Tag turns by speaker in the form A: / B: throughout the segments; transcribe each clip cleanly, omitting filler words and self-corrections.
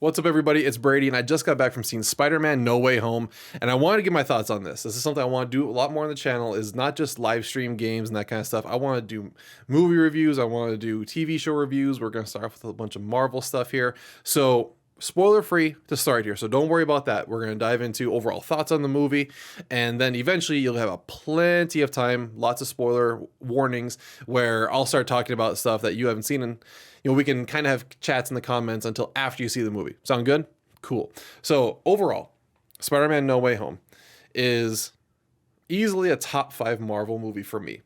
A: What's up, everybody? It's Brady, and I just got back from seeing Spider-Man No Way Home, and I wanted to give my thoughts on this. This is something I want to do a lot more on the channel, is not just live stream games and that kind of stuff. I want to do movie reviews. I want to do TV show reviews. We're going to start off with a bunch of Marvel stuff here. So spoiler free to start here, so don't worry about that. We're going to dive into overall thoughts on the movie, and then eventually you'll have a plenty of time, lots of spoiler warnings, where I'll start talking about stuff that you haven't seen, and we can kind of have chats in the comments until after you see the movie. Sound good? Cool. So overall, Spider-Man No Way Home is easily a top 5 Marvel movie for me.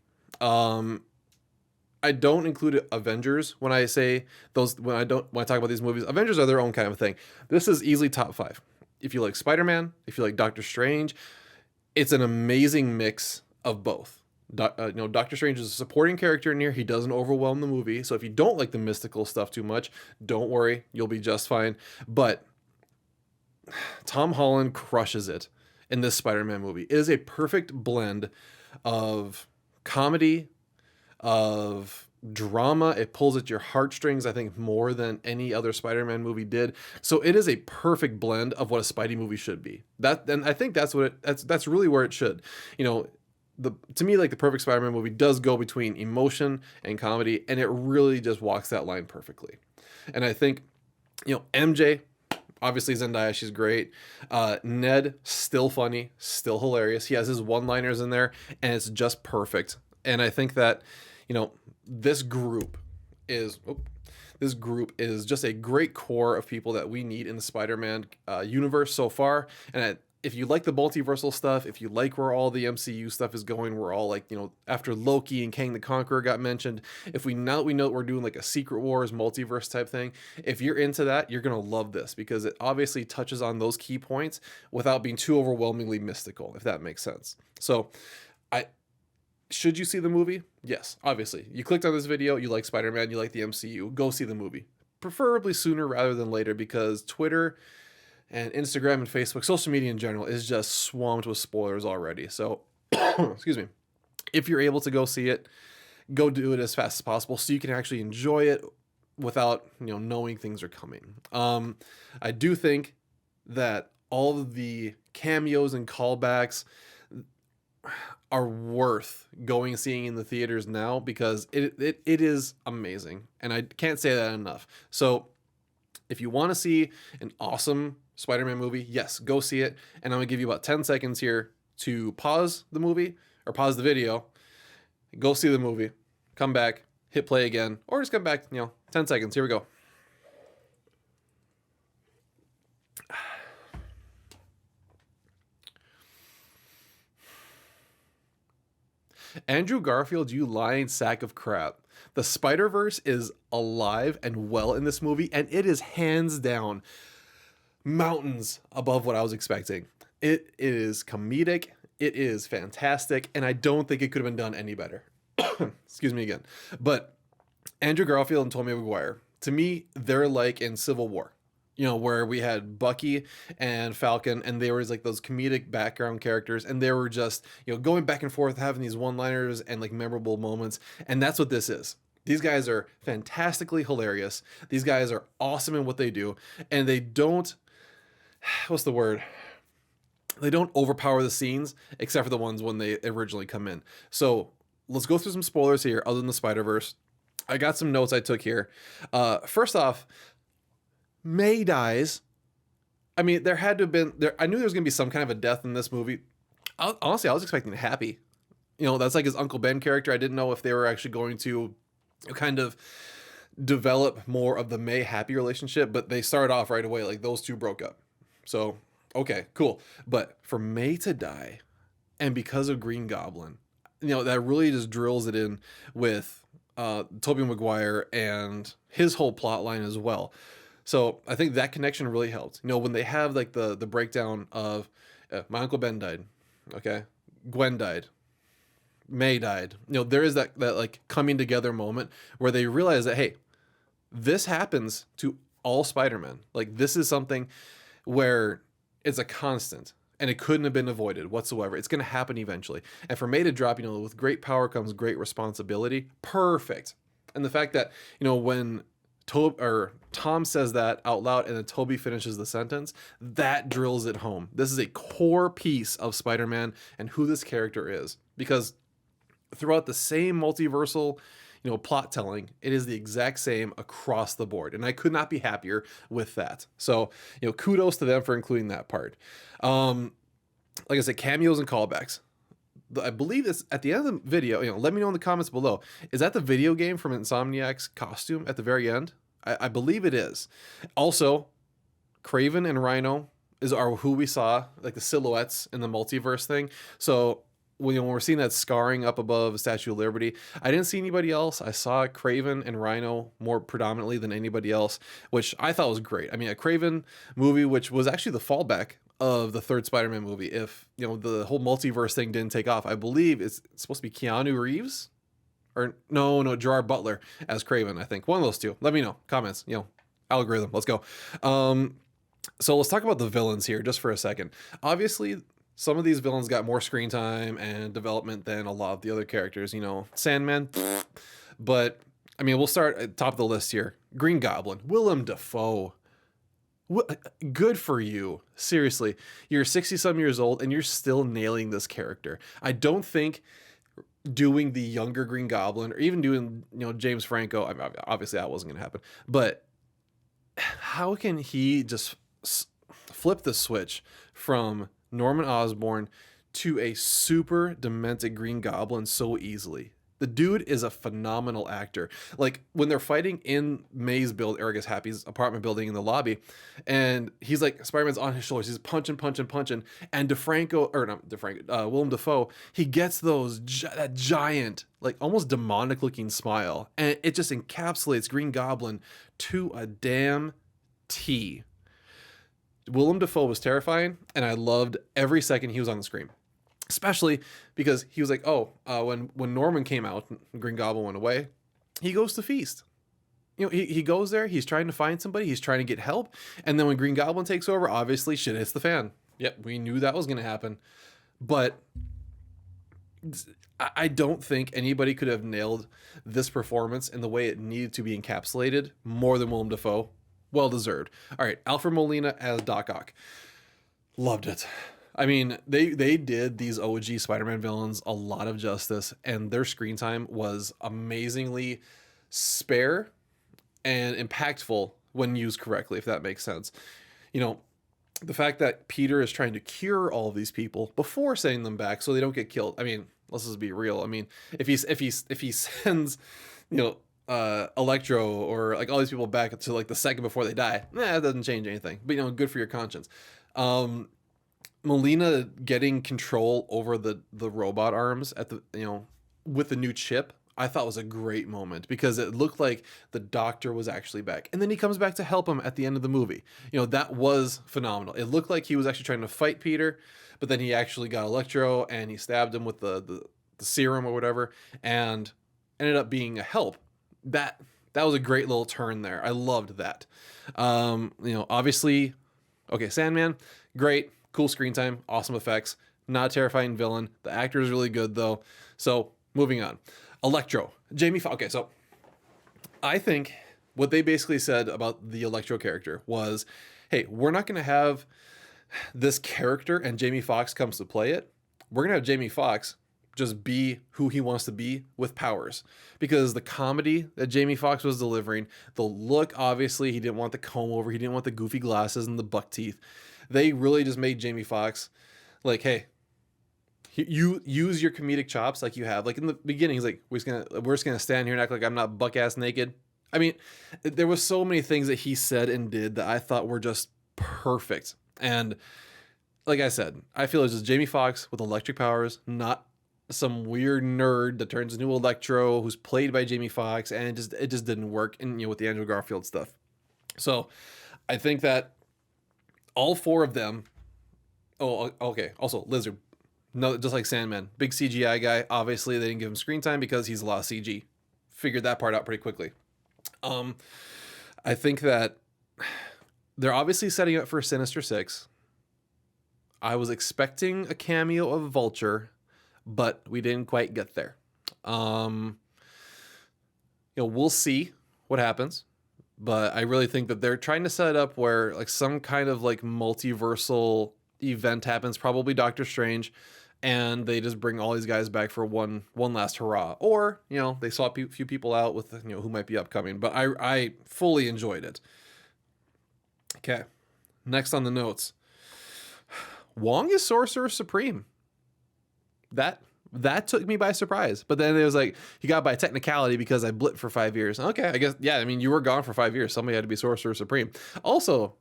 A: I don't include Avengers when I say those, when I talk about these movies. Avengers are their own kind of thing. This is easily top 5. If you like Spider-Man, if you like Doctor Strange, it's an amazing mix of both. Doctor Strange is a supporting character in here. He doesn't overwhelm the movie. So if you don't like the mystical stuff too much, don't worry, you'll be just fine. But Tom Holland crushes it in this Spider-Man movie. It is a perfect blend of comedy, of drama. It pulls at your heartstrings, I think, more than any other Spider-Man movie did. So it is a perfect blend of what a Spidey movie should be. And I think that's that's really where it should. To me, like, the perfect Spider-Man movie does go between emotion and comedy, and it really just walks that line perfectly. And I think, MJ, obviously Zendaya, she's great. Ned, still funny, still hilarious. He has his one-liners in there, and it's just perfect. And I think that, this group is just a great core of people that we need in the Spider-Man universe so far. And if you like the multiversal stuff, if you like where all the MCU stuff is going, we're all like, after Loki and Kang the Conqueror got mentioned, if we know we're doing like a Secret Wars multiverse type thing, if you're into that, you're going to love this, because it obviously touches on those key points without being too overwhelmingly mystical, if that makes sense. So should you see the movie? Yes, obviously. You clicked on this video, you like Spider-Man, you like the MCU, go see the movie. Preferably sooner rather than later, because Twitter and Instagram and Facebook, social media in general, is just swamped with spoilers already. So, excuse me. If you're able to go see it, go do it as fast as possible so you can actually enjoy it without, knowing things are coming. I do think that all of the cameos and callbacks are worth going and seeing in the theaters now, because it is amazing, and I can't say that enough. So if you want to see an awesome Spider-Man movie, yes, go see it. And I'm gonna give you about 10 seconds here to pause the movie, or pause the video, go see the movie, come back, hit play again, or just come back, 10 seconds. Here we go. Andrew Garfield, you lying sack of crap. The Spider-Verse is alive and well in this movie, and it is hands down mountains above what I was expecting. It is comedic, it is fantastic, and I don't think it could have been done any better. Excuse me again. But Andrew Garfield and Tobey Maguire, to me, they're like in Civil War. Where we had Bucky and Falcon, and they were like those comedic background characters, and they were just, going back and forth, having these one-liners and like memorable moments. And that's what this is. These guys are fantastically hilarious. These guys are awesome in what they do, and they don't, what's the word? They don't overpower the scenes, except for the ones when they originally come in. So let's go through some spoilers here, other than the Spider-Verse. I got some notes I took here. First off, May dies. I mean, there had to have been there. I knew there was gonna be some kind of a death in this movie. Honestly, I was expecting Happy. That's like his Uncle Ben character. I didn't know if they were actually going to kind of develop more of the May Happy relationship, but they started off right away like those two broke up. So okay, cool. But for May to die, and because of Green Goblin, that really just drills it in with Tobey Maguire and his whole plot line as well. So I think that connection really helped. When they have like the breakdown of my Uncle Ben died, okay, Gwen died, May died. There is that like coming together moment where they realize that, hey, this happens to all Spider-Man. Like, this is something where it's a constant, and it couldn't have been avoided whatsoever. It's going to happen eventually. And for May to drop, with great power comes great responsibility. Perfect. And the fact that, when Tom says that out loud, and then Toby finishes the sentence. That drills it home. This is a core piece of Spider-Man and who this character is, because throughout the same multiversal, plot telling, it is the exact same across the board, and I could not be happier with that. So, kudos to them for including that part. Like I said, cameos and callbacks. I believe this at the end of the video. Let me know in the comments below. Is that the video game from Insomniac's costume at the very end? I believe it is. Also, Kraven and Rhino are who we saw, like the silhouettes in the multiverse thing. So when we're seeing that scarring up above Statue of Liberty, I didn't see anybody else. I saw Kraven and Rhino more predominantly than anybody else, which I thought was great. I mean, a Kraven movie, which was actually the fallback of the third Spider-Man movie. If the whole multiverse thing didn't take off, I believe it's supposed to be Keanu Reeves, or no, Gerard Butler as Kraven. I think one of those two. Let me know, comments. Algorithm. Let's go. So let's talk about the villains here just for a second. Obviously, some of these villains got more screen time and development than a lot of the other characters. Sandman, but I mean, we'll start at the top of the list here. Green Goblin, Willem Dafoe. Good for you. Seriously, you're 60-some years old and you're still nailing this character. I don't think doing the younger Green Goblin or even doing, James Franco, I mean, obviously that wasn't going to happen, but how can he just flip the switch from Norman Osborn to a super demented Green Goblin so easily? The dude is a phenomenal actor. Like when they're fighting in May's Happy's apartment building in the lobby, and he's like, Spider-Man's on his shoulders, he's punching, and Willem Dafoe, he gets that giant, like almost demonic looking smile, and it just encapsulates Green Goblin to a damn T. Willem Dafoe was terrifying, and I loved every second he was on the screen. Especially because he was like, when Norman came out, Green Goblin went away, he goes to feast. He goes there, he's trying to find somebody, he's trying to get help, and then when Green Goblin takes over, obviously shit hits the fan. Yep, we knew that was going to happen. But I don't think anybody could have nailed this performance in the way it needed to be encapsulated more than Willem Dafoe. Well deserved. All right, Alfred Molina as Doc Ock. Loved it. I mean, they did these OG Spider-Man villains a lot of justice, and their screen time was amazingly spare and impactful when used correctly, if that makes sense. The fact that Peter is trying to cure all of these people before sending them back so they don't get killed. I mean, let's just be real. I mean, if he sends, Electro or like all these people back to like the second before they die, it doesn't change anything. But good for your conscience. Molina getting control over the robot arms at the with the new chip, I thought was a great moment because it looked like the Doctor was actually back, and then he comes back to help him at the end of the movie. That was phenomenal. It looked like he was actually trying to fight Peter, but then he actually got Electro and he stabbed him with the serum or whatever, and ended up being a help. That was a great little turn there. I loved that. Obviously, okay, Sandman, great. Cool screen time, awesome effects, not a terrifying villain. The actor is really good though. So moving on. Electro, Jamie Foxx. Okay, so I think what they basically said about the Electro character was, hey, we're not going to have this character and Jamie Foxx comes to play it. We're going to have Jamie Foxx just be who he wants to be with powers, because the comedy that Jamie Foxx was delivering, the look, obviously he didn't want the comb over, he didn't want the goofy glasses and the buck teeth. They really just made Jamie Foxx like, hey, you use your comedic chops like you have. Like in the beginning, he's like, we're just gonna stand here and act like I'm not buck ass naked. I mean, there was so many things that he said and did that I thought were just perfect. And like I said, I feel it's just Jamie Foxx with electric powers, not some weird nerd that turns into Electro who's played by Jamie Foxx, and it just didn't work in with the Andrew Garfield stuff. So I think that all four of them. Oh, okay. Also, Lizard. No, just like Sandman. Big CGI guy. Obviously, they didn't give him screen time because he's a lot of CG. Figured that part out pretty quickly. I think that they're obviously setting up for Sinister Six. I was expecting a cameo of Vulture, but we didn't quite get there. We'll see what happens. but I really think that they're trying to set it up where like some kind of like multiversal event happens, probably Doctor Strange, and they just bring all these guys back for one last hurrah, or they swap a few people out with who might be upcoming. But I fully enjoyed it. Okay, next on the notes, Wong is Sorcerer Supreme. That took me by surprise. But then it was like, he got by technicality because I blipped for 5 years. Okay, I guess, yeah, I mean, you were gone for 5 years. Somebody had to be Sorcerer Supreme. Also,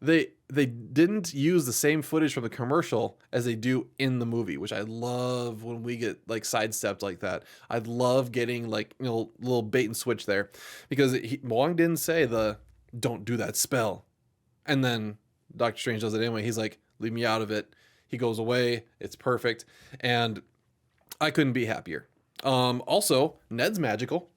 A: they didn't use the same footage from the commercial as they do in the movie, which I love when we get like sidestepped like that. I love getting like, little bait and switch there, because Wong didn't say don't do that spell. And then Doctor Strange does it anyway. He's like, leave me out of it. He goes away. It's perfect. And I couldn't be happier. Also, Ned's magical.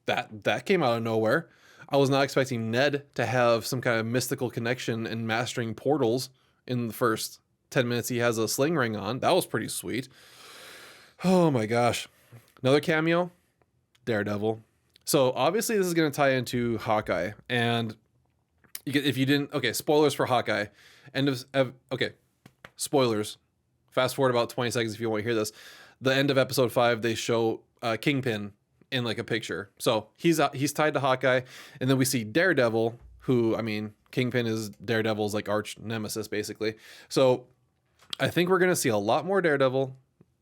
A: That came out of nowhere. I was not expecting Ned to have some kind of mystical connection and mastering portals in the first 10 minutes he has a sling ring on. That was pretty sweet. Oh my gosh. Another cameo, Daredevil. So obviously this is going to tie into Hawkeye. And if you didn't, okay, spoilers for Hawkeye. Okay, spoilers. Fast forward about 20 seconds if you want to hear this. The end of episode 5, they show Kingpin in like a picture. So he's tied to Hawkeye, and then we see Daredevil, who, I mean, Kingpin is Daredevil's like arch nemesis basically. So I think we're gonna see a lot more Daredevil.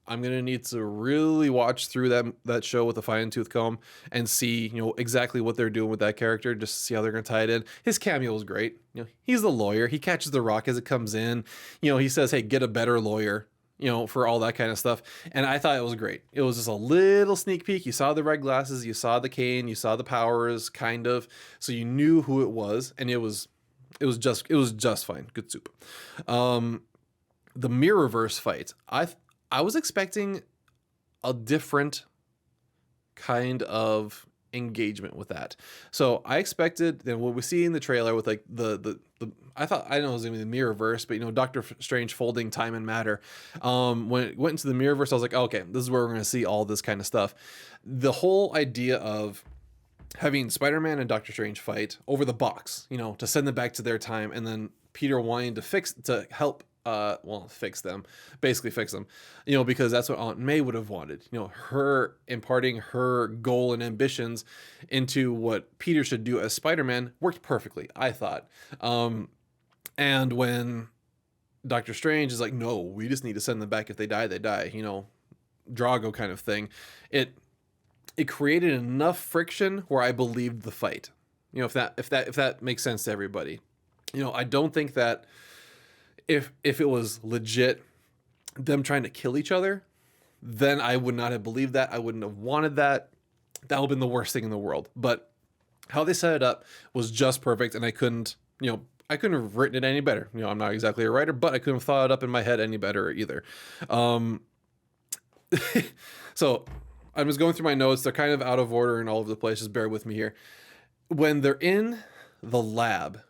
A: I'm gonna need to really watch through that show with a fine tooth comb and see exactly what they're doing with that character, just to see how they're gonna tie it in. His cameo was great. He's the lawyer. He catches the rock as it comes in. He says, "Hey, get a better lawyer." For all that kind of stuff. And I thought it was great. It was just a little sneak peek. You saw the red glasses, you saw the cane, you saw the powers, kind of. So you knew who it was, and it was just fine. Good soup. The Mirrorverse fight. I was expecting a different kind of engagement with that. So I expected what we see in the trailer with like the I know it was gonna be the Mirrorverse, but Doctor Strange folding time and matter. When it went into the Mirrorverse, I was like, okay, this is where we're gonna see all this kind of stuff. The whole idea of having Spider-Man and Doctor Strange fight over the box, to send them back to their time, and then Peter wanting to help fix them, because that's what Aunt May would have wanted, her imparting her goal and ambitions into what Peter should do as Spider-Man worked perfectly, I thought. And when Doctor Strange is like, no, we just need to send them back. If they die, they die, Drago kind of thing. It created enough friction where I believed the fight, if that makes sense to everybody. I don't think that if it was legit them trying to kill each other, then I would not have believed that. I wouldn't have wanted that. That would have been the worst thing in the world. But how they set it up was just perfect, and I couldn't have written it any better. I'm not exactly a writer, but I couldn't have thought it up in my head any better either. So I'm just going through my notes. They're kind of out of order and all over the place. Just bear with me here. When they're in the lab,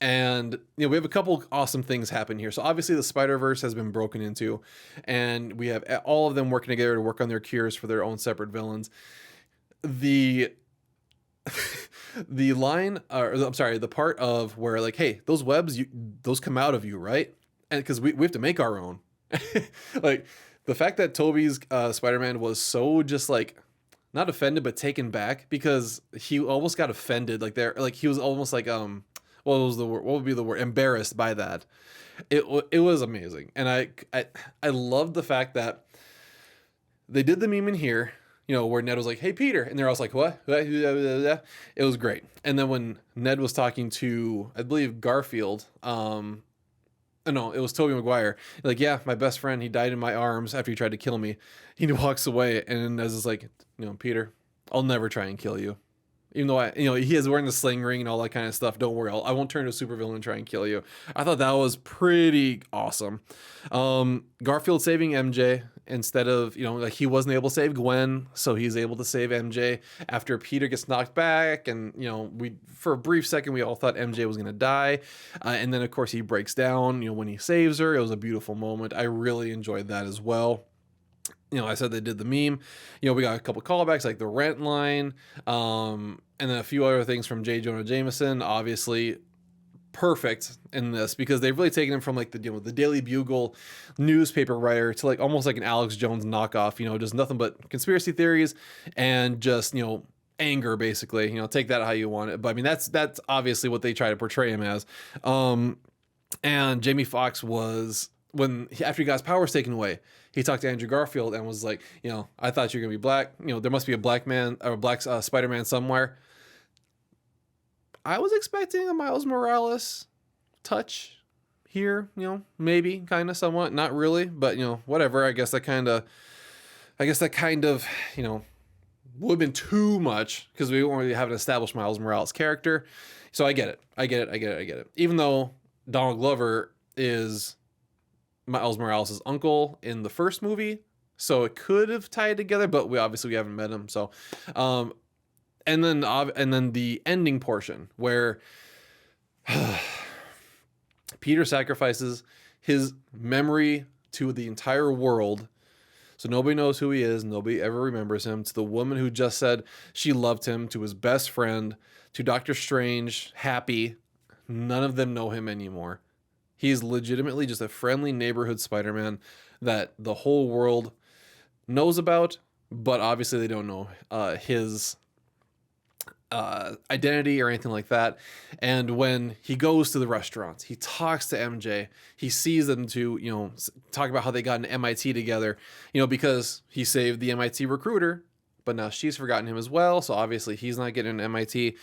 A: and we have a couple awesome things happen here. So obviously the Spider-Verse has been broken into, and we have all of them working together to work on their cures for their own separate villains. The the part of where like, hey, those webs, those come out of you, right? And because we have to make our own. Like the fact that Tobey's Spider-Man was so just like not offended but taken back, because he almost got offended, like he was almost like what would be the word? Embarrassed by that. It was amazing. And I loved the fact that they did the meme in here, where Ned was like, hey, Peter. And they're all like, what? It was great. And then when Ned was talking to, I believe, Garfield, no, it was Tobey Maguire. Like, yeah, my best friend, he died in my arms after he tried to kill me. He walks away, and Ned is like, Peter, I'll never try and kill you. Even though he is wearing the sling ring and all that kind of stuff. Don't worry, I won't turn to a supervillain and try and kill you. I thought that was pretty awesome. Garfield saving MJ instead of, like he wasn't able to save Gwen, so he's able to save MJ after Peter gets knocked back. And, we, for a brief second, we all thought MJ was going to die. And then, of course, he breaks down, when he saves her. It was a beautiful moment. I really enjoyed that as well. I said they did the meme. We got a couple callbacks like the rent line, and then a few other things from J. Jonah Jameson. Obviously, perfect in this because they've really taken him from like the Daily Bugle newspaper writer to like almost like an Alex Jones knockoff. Just nothing but conspiracy theories and just anger basically. Take that how you want it, but I mean that's obviously what they try to portray him as. And Jamie Foxx was after he got his powers taken away, he talked to Andrew Garfield and was like, I thought you were gonna be black. There must be a black man or a black Spider-Man somewhere. I was expecting a Miles Morales touch here, maybe kind of somewhat, not really, but whatever. I guess that kind of, would have been too much because we don't really have an established Miles Morales character. So I get it. Even though Donald Glover is Miles Morales' uncle in the first movie, so it could have tied together, but we haven't met him. So, and then the ending portion where Peter sacrifices his memory to the entire world, so nobody knows who he is, nobody ever remembers him, to the woman who just said she loved him, to his best friend, to Doctor Strange, Happy. None of them know him anymore. He's legitimately just a friendly neighborhood Spider-Man that the whole world knows about, but obviously they don't know his identity or anything like that. And when he goes to the restaurants, he talks to MJ, he sees them to talk about how they got an MIT together, because he saved the MIT recruiter, but now she's forgotten him as well, so obviously he's not getting an MIT.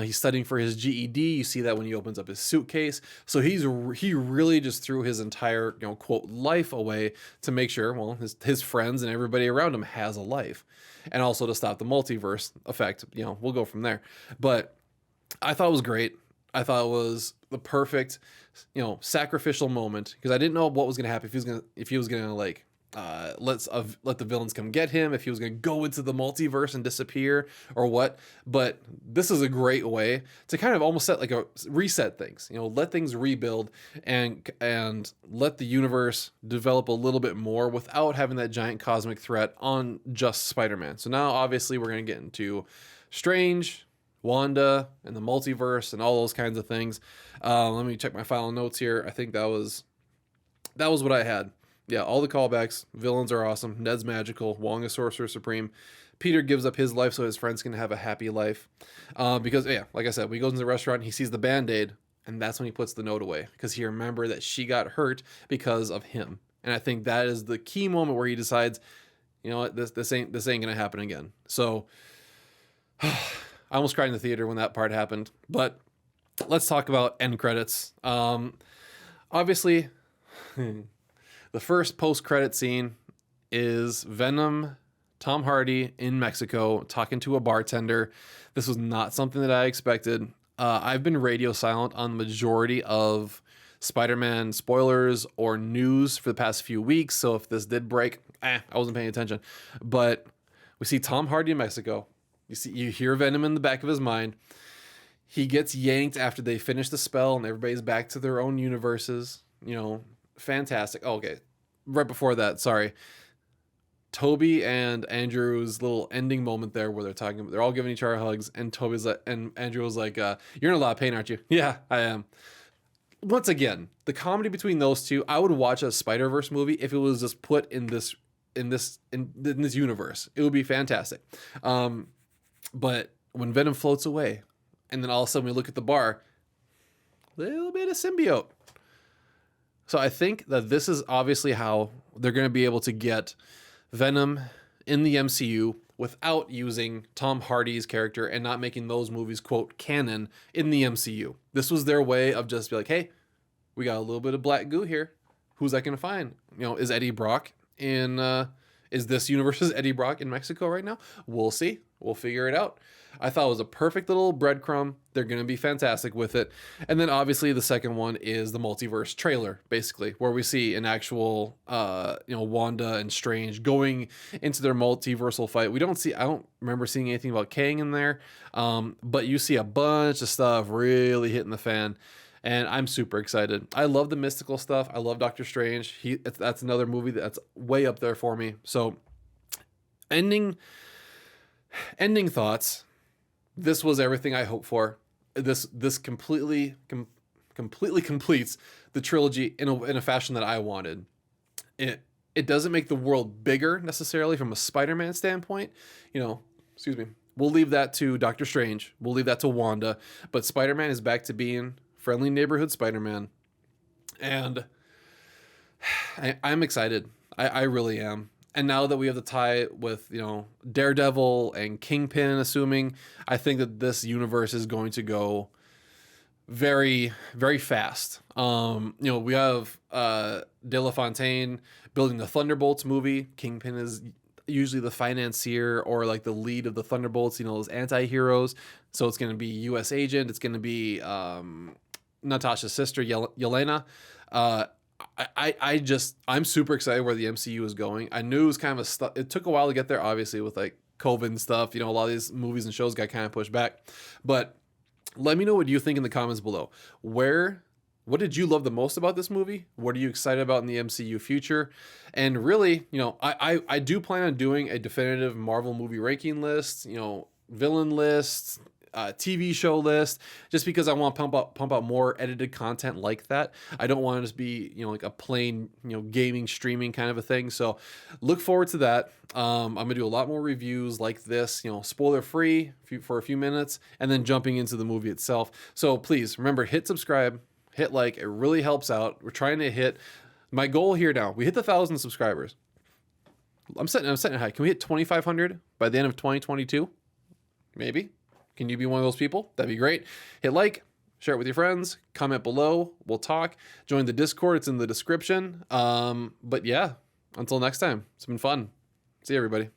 A: He's studying for his GED. You see that when he opens up his suitcase. So he really just threw his entire quote life away to make sure his friends and everybody around him has a life, and also to stop the multiverse effect. We'll go from there. But I thought it was great. I thought it was the perfect sacrificial moment, because I didn't know what was gonna happen, if he was gonna like let the villains come get him, if he was going to go into the multiverse and disappear or what. But this is a great way to kind of almost set like a reset things, let things rebuild and let the universe develop a little bit more without having that giant cosmic threat on just Spider-Man. So now obviously we're going to get into Strange, Wanda, and the multiverse and all those kinds of things. Let me check my final notes here. I think that was what I had. Yeah, all the callbacks. Villains are awesome. Ned's magical. Wong is Sorcerer Supreme. Peter gives up his life so his friends can have a happy life. Because, like I said, when he goes into the restaurant, he sees the Band-Aid, and that's when he puts the note away, because he remembered that she got hurt because of him. And I think that is the key moment where he decides, what, this ain't gonna happen again. So I almost cried in the theater when that part happened. But let's talk about end credits. Obviously, the first post-credit scene is Venom, Tom Hardy in Mexico talking to a bartender. This was not something that I expected. I've been radio silent on the majority of Spider-Man spoilers or news for the past few weeks, so if this did break, I wasn't paying attention. But we see Tom Hardy in Mexico. You hear Venom in the back of his mind. He gets yanked after they finish the spell and everybody's back to their own universes. Fantastic. Oh, okay. Right before that, sorry. Toby and Andrew's little ending moment there where they're all giving each other hugs, and Andrew was like, you're in a lot of pain, aren't you? Yeah, I am. Once again, the comedy between those two, I would watch a Spider-Verse movie if it was just put in this universe. It would be fantastic. But when Venom floats away, and then all of a sudden we look at the bar, little bit of symbiote. So I think that this is obviously how they're going to be able to get Venom in the MCU without using Tom Hardy's character and not making those movies, quote, canon in the MCU. This was their way of just be like, hey, we got a little bit of black goo here. Who's that going to find? Is Eddie Brock is this universe's Eddie Brock in Mexico right now? We'll see. We'll figure it out. I thought it was a perfect little breadcrumb. They're going to be fantastic with it. And then obviously the second one is the multiverse trailer, basically, where we see an actual, Wanda and Strange going into their multiversal fight. I don't remember seeing anything about Kang in there. But you see a bunch of stuff really hitting the fan. and I'm super excited. I love the mystical stuff. I love Doctor Strange. That's another movie that's way up there for me. So ending thoughts. This was everything I hoped for. This completely completes the trilogy in a fashion that I wanted. It doesn't make the world bigger necessarily from a Spider-Man standpoint. Excuse me. We'll leave that to Doctor Strange. We'll leave that to Wanda. But Spider-Man is back to being friendly neighborhood Spider-Man. And I'm excited. I really am. And now that we have the tie with, Daredevil and Kingpin, assuming, I think that this universe is going to go very, very fast. We have De La Fontaine building the Thunderbolts movie. Kingpin is usually the financier or like the lead of the Thunderbolts, those anti-heroes. So it's going to be U.S. Agent. It's going to be Natasha's sister, Yelena. I'm super excited where the MCU is going. I knew it was kind of it took a while to get there, obviously, with like COVID and stuff. A lot of these movies and shows got kind of pushed back. But let me know what you think in the comments below. What did you love the most about this movie? What are you excited about in the MCU future? And really, I do plan on doing a definitive Marvel movie ranking list, villain list, TV show list, just because I want to pump out more edited content like that. I don't want it to be, like a plain, gaming, streaming kind of a thing. So look forward to that. I'm going to do a lot more reviews like this, spoiler free for a few minutes, and then jumping into the movie itself. So please remember, hit subscribe, hit like, it really helps out. We're trying to hit my goal here now. We hit the 1,000 subscribers. I'm setting it high. Can we hit 2,500 by the end of 2022? Maybe. Can you be one of those people? That'd be great. Hit like, share it with your friends, comment below. We'll talk. Join the Discord. It's in the description. But yeah, until next time, it's been fun. See you, everybody.